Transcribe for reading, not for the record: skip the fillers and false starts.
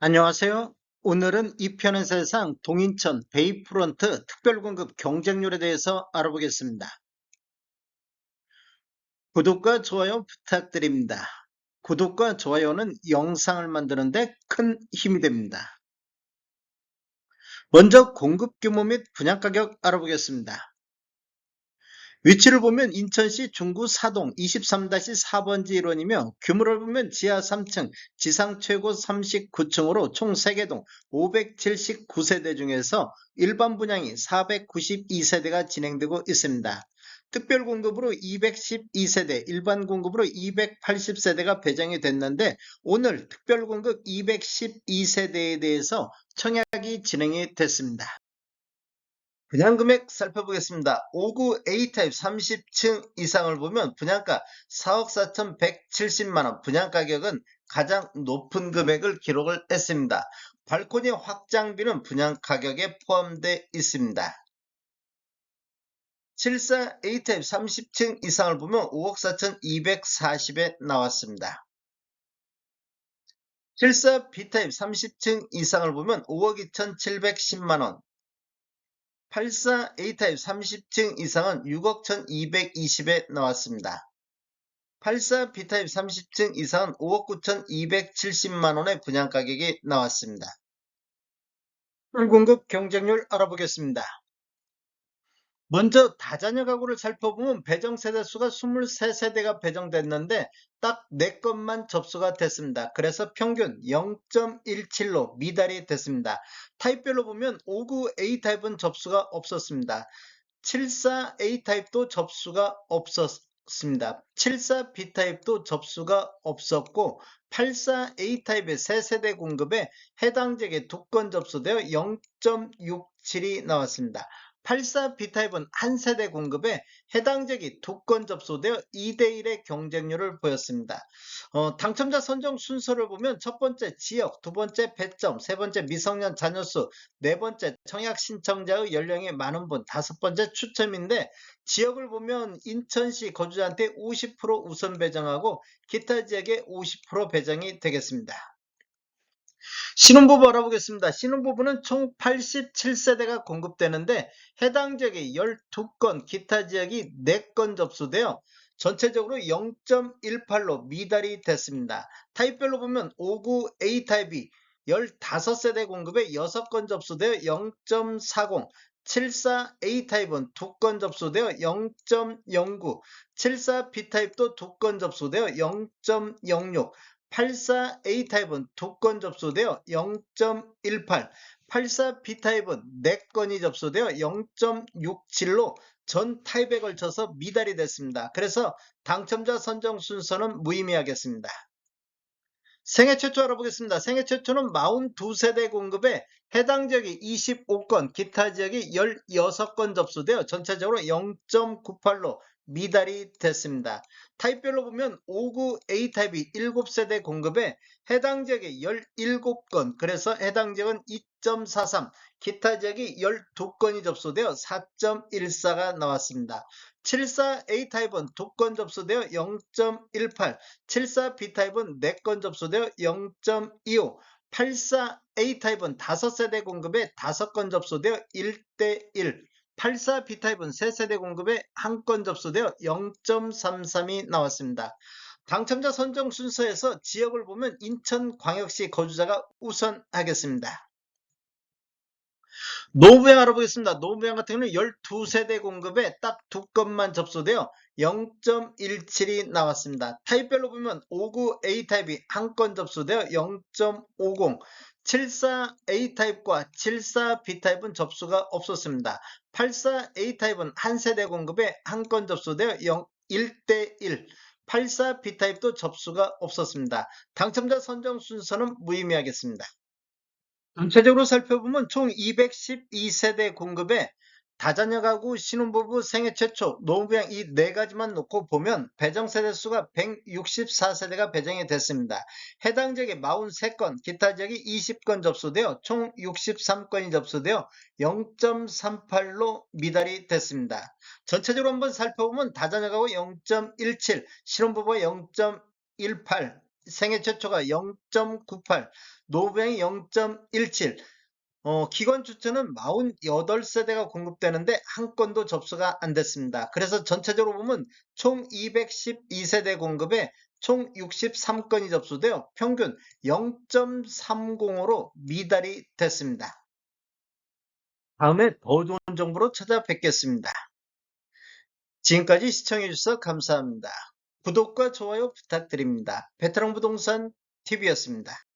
안녕하세요. 오늘은 이편의 세상 동인천 베이프런트 특별공급 경쟁률에 대해서 알아보겠습니다. 구독과 좋아요 부탁드립니다. 구독과 좋아요는 영상을 만드는데 큰 힘이 됩니다. 먼저 공급 규모 및 분양가격 알아보겠습니다. 위치를 보면 인천시 중구 사동 23-4번지 일원이며 규모를 보면 지하 3층, 지상 최고 39층으로 총 3개 동 579세대 중에서 일반 분양이 492세대가 진행되고 있습니다. 특별 공급으로 212세대, 일반 공급으로 280세대가 배정이 됐는데 오늘 특별 공급 212세대에 대해서 청약이 진행이 됐습니다. 분양금액 살펴보겠습니다. 5구 A타입 30층 이상을 보면 분양가 4억 4,170만원, 분양가격은 가장 높은 금액을 기록을 했습니다. 발코니 확장비는 분양가격에 포함되어 있습니다. 74 A타입 30층 이상을 보면 5억 4,240에 나왔습니다. 74 B타입 30층 이상을 보면 5억 2,710만원, 84 A타입 30층 이상은 6억 1220에 나왔습니다. 84 B타입 30층 이상은 5억 9270만원의 분양가격이 나왔습니다. 공급 경쟁률 알아보겠습니다. 먼저 다자녀 가구를 살펴보면 배정 세대수가 23세대가 배정됐는데 딱 4건만 접수가 됐습니다. 그래서 평균 0.17로 미달이 됐습니다. 타입별로 보면 59 A타입은 접수가 없었습니다. 74 A타입도 접수가 없었습니다. 74 B타입도 접수가 없었고 84 A타입의 3세대 공급에 해당 지역에 2건 접수되어 0.67이 나왔습니다. 84 B타입은 한 세대 공급에 해당 지역이 2건 접수되어 2대1의 경쟁률을 보였습니다. 당첨자 선정 순서를 보면 첫 번째 지역, 두 번째 배점, 세 번째 미성년 자녀수, 네 번째 청약 신청자의 연령이 많은 분, 다섯 번째 추첨인데 지역을 보면 인천시 거주자한테 50% 우선 배정하고 기타 지역에 50% 배정이 되겠습니다. 신혼부부 알아보겠습니다. 신혼부부는 총 87세대가 공급되는데 해당 지역이 12건, 기타 지역이 4건 접수되어 전체적으로 0.18로 미달이 됐습니다. 타입별로 보면 59 A타입이 15세대 공급에 6건 접수되어 0.40, 74 A타입은 2건 접수되어 0.09, 74 B타입도 2건 접수되어 0.06, 84 A타입은 2건 접수되어 0.18, 84 B타입은 4건이 접수되어 0.67로 전 타입에 걸쳐서 미달이 됐습니다. 그래서 당첨자 선정 순서는 무의미하겠습니다. 생애 최초 알아보겠습니다. 생애 최초는 42세대 공급에 해당 지역이 25건, 기타 지역이 16건 접수되어 전체적으로 0.98로 미달이 됐습니다. 타입별로 보면 59 A타입이 7세대 공급에 해당 지역이 17건, 그래서 해당 지역은 2.43, 기타 지역이 12건이 접수되어 4.14가 나왔습니다. 74 A타입은 2건 접수되어 0.18, 74 B타입은 4건 접수되어 0.25, 84 A타입은 5세대 공급에 5건 접수되어 1대1, 84 B타입은 3세대 공급에 1건 접수되어 0.33이 나왔습니다. 당첨자 선정 순서에서 지역을 보면 인천광역시 거주자가 우선하겠습니다. 노부양 알아보겠습니다. 노부양 같은 경우는 12세대 공급에 딱 2건만 접수되어 0.17이 나왔습니다. 타입별로 보면 59 A타입이 1건 접수되어 0.50, 74 A타입과 74 B타입은 접수가 없었습니다. 84 A타입은 한 세대 공급에 1건 접수되어 1대1, 84 B타입도 접수가 없었습니다. 당첨자 선정 순서는 무의미하겠습니다. 전체적으로 살펴보면 총 212세대 공급에 다자녀 가구, 신혼부부, 생애 최초, 노부양 이 4가지만 놓고 보면 배정 세대 수가 164세대가 배정이 됐습니다. 해당 지역에 43건, 기타 지역이 20건 접수되어 총 63건이 접수되어 0.38로 미달이 됐습니다. 전체적으로 한번 살펴보면 다자녀 가구 0.17, 신혼부부가 0.18, 생애 최초가 0.98, 노브양이 0.17. 기관 주차는 48세대가 공급되는데 한 건도 접수가 안 됐습니다. 그래서 전체적으로 보면 총 212세대 공급에 총 63건이 접수되어 평균 0.30으로 미달이 됐습니다. 다음에 더 좋은 정보로 찾아뵙겠습니다. 지금까지 시청해주셔서 감사합니다. 구독과 좋아요 부탁드립니다. 베테랑 부동산 TV였습니다.